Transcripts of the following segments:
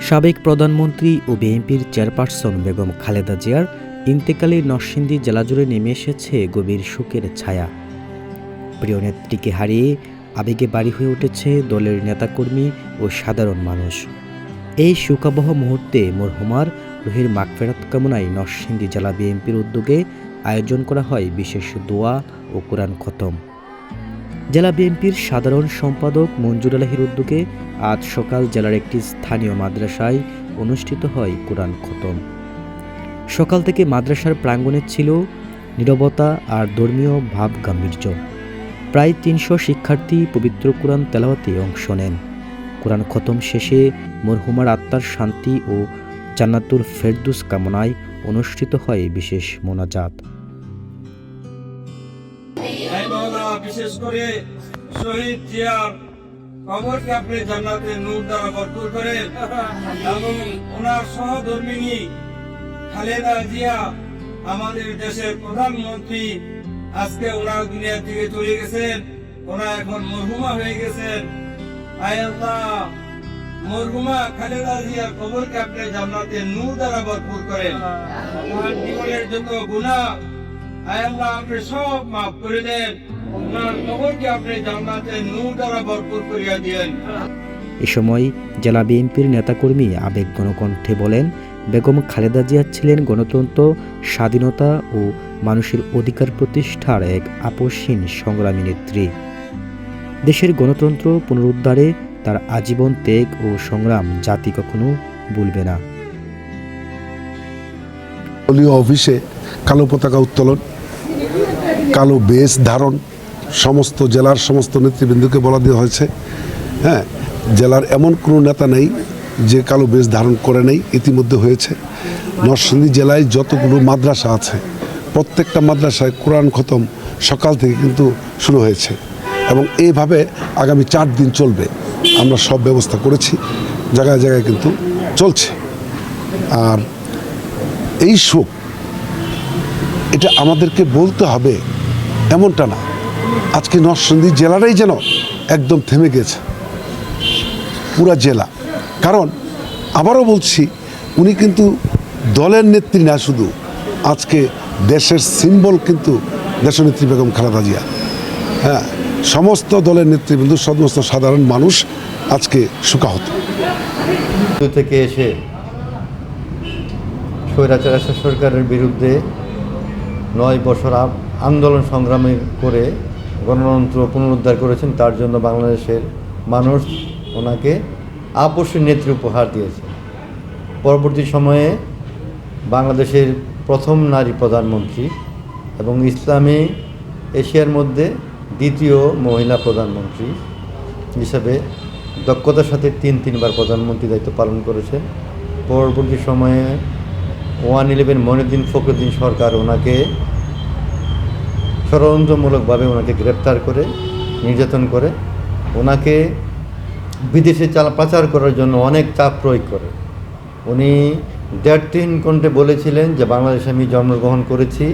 সাবেক প্রধানমন্ত্রী ও বিএনপির চেয়ারপারসন বেগম খালেদা জিয়ার ইন্তেকালে নরসিংদী জেলা জুড়ে নেমে এসেছে গভীর শোকের ছায়া। প্রিয় নেত্রীকে হারিয়ে আবেগে বাড়ি হয়ে উঠেছে দলের নেতাকর্মী ও সাধারণ মানুষ। এই শোকাবহ মুহূর্তে মরহুমার রুহের মাগফিরাত কামনায় নরসিংদী জেলা বিএনপির উদ্যোগে আয়োজন করা হয় বিশেষ দোয়া ও কোরআন খতম। জেলা বিএনপির সাধারণ সম্পাদক মঞ্জুর আলহীর উদ্যোগে আজ সকাল জেলার একটি স্থানীয় মাদ্রাসায় অনুষ্ঠিত হয় কোরআন খতম। সকাল থেকে মাদ্রাসার প্রাঙ্গণে ছিল নীরবতা আর ধর্মীয় ভাব গাম্ভীর্য। প্রায় ৩০০ শিক্ষার্থী পবিত্র কোরআন তেলাওয়াতে অংশ নেন। কোরআন খতম শেষে মরহুমার আত্মার শান্তি ও জান্নাতুল ফেরদৌস কামনায় অনুষ্ঠিত হয় বিশেষ মোনাজাত। বিশেষ করে শহীদ জিয়ার কবরকে আপনি জান্নাতে নূর দ্বারা ভরপুর করেন এবং ওনার সহধর্মিণী খালেদা জিয়া আমাদের দেশের প্রধানমন্ত্রী আজকে ওনার দুনিয়া থেকে চলে গেছেন, ওনা এখন মরহুমা হয়ে গেছেন। আয় আল্লাহ, মরহুমা খালেদা জিয়ার কবরকে আপনি জান্নাতে নূর দ্বারা ভরপুর করেন। ওনার জীবনের যত গুনাহ আয় আল্লাহ আপনি সব মাফ করে দেন। এ সময় জেলা বিএনপির নেতাকর্মী আবেগঘন কণ্ঠে বলেন, বেগম খালেদা জিয়া ছিলেন গণতন্ত্র, স্বাধীনতা ও মানুষের অধিকার প্রতিষ্ঠার এক আপসহীন সংগ্রামী নেত্রী। দেশের গণতন্ত্র পুনরুদ্ধারে তার আজীবন ত্যাগ ও সংগ্রাম জাতি কখনো ভুলবে না। দলীয় অফিসে কালো পতাকা উত্তোলন, কালো বেশ ধারণ সমস্ত জেলার সমস্ত নেতৃবৃন্দকে বলা দেওয়া হয়েছে। জেলার এমন কোনো নেতা নেই যে কালো বেশ ধারণ করে নেই, ইতিমধ্যে হয়েছে। নরসিংদী জেলায় যতগুলো মাদ্রাসা আছে প্রত্যেকটা মাদ্রাসায় কোরআন খতম সকাল থেকে কিন্তু শুরু হয়েছে এবং এইভাবে আগামী 4 দিন চলবে। আমরা সব ব্যবস্থা করেছি, জায়গায় জায়গায় কিন্তু চলছে। আর এই শোক এটা আমাদেরকে বলতে হবে এমনটা না, আজকে নরসিংদী জেলাটাই যেন একদম থেমে গেছে, পুরা জেলা। কারণ আবারও বলছি, উনি কিন্তু দলের নেত্রী না, শুধু আজকে দেশের সিম্বল কিন্তু দেশনেত্রী বেগম খালেদা জিয়া। সমস্ত দলের নেতৃবৃন্দ, সমস্ত সাধারণ মানুষ আজকে শোকাহত। থেকে এসে স্বৈরাচার সরকারের বিরুদ্ধে 9 বছর আন্দোলন সংগ্রামে করে গণতন্ত্র পুনরুদ্ধার করেছেন। তার জন্য বাংলাদেশের মানুষ ওনাকে আপসী নেত্রী উপহার দিয়েছে। পরবর্তী সময়ে বাংলাদেশের প্রথম নারী প্রধানমন্ত্রী এবং ইসলামী এশিয়ার মধ্যে দ্বিতীয় মহিলা প্রধানমন্ত্রী হিসাবে দক্ষতার সাথে 3বার প্রধানমন্ত্রী দায়িত্ব পালন করেছেন। পরবর্তী সময়ে 111 মঈনুদ্দিন ফখরুদ্দিন সরকার ওনাকে ষড়যন্ত্রমূলকভাবে ওনাকে গ্রেপ্তার করে নির্যাতন করে ওনাকে বিদেশে পাচার করার জন্য অনেক চাপ প্রয়োগ করে। উনি 1.5 কণ্ঠে বলেছিলেন যে বাংলাদেশে আমি জন্মগ্রহণ করেছি,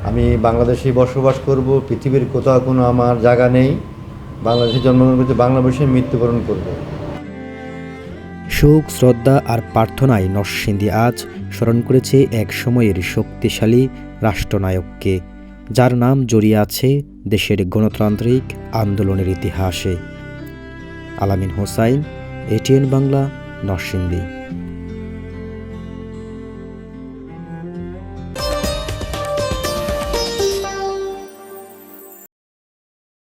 আমি বাংলাদেশে বসবাস করব, পৃথিবীর কোথাও কোনো আমার জায়গা নেই, বাংলাদেশে জন্মগ্রহণ করতে বাংলাদেশে মৃত্যুবরণ করব। শোক, শ্রদ্ধা আর প্রার্থনায় নরসিংদী আজ স্মরণ করেছে এক সময়ের শক্তিশালী রাষ্ট্রনায়ককে, যার নাম জড়িয়ে আছে দেশের গণতান্ত্রিক আন্দোলনের ইতিহাসে। আলামিন হোসাইন, ATN বাংলা, নরসিংদী।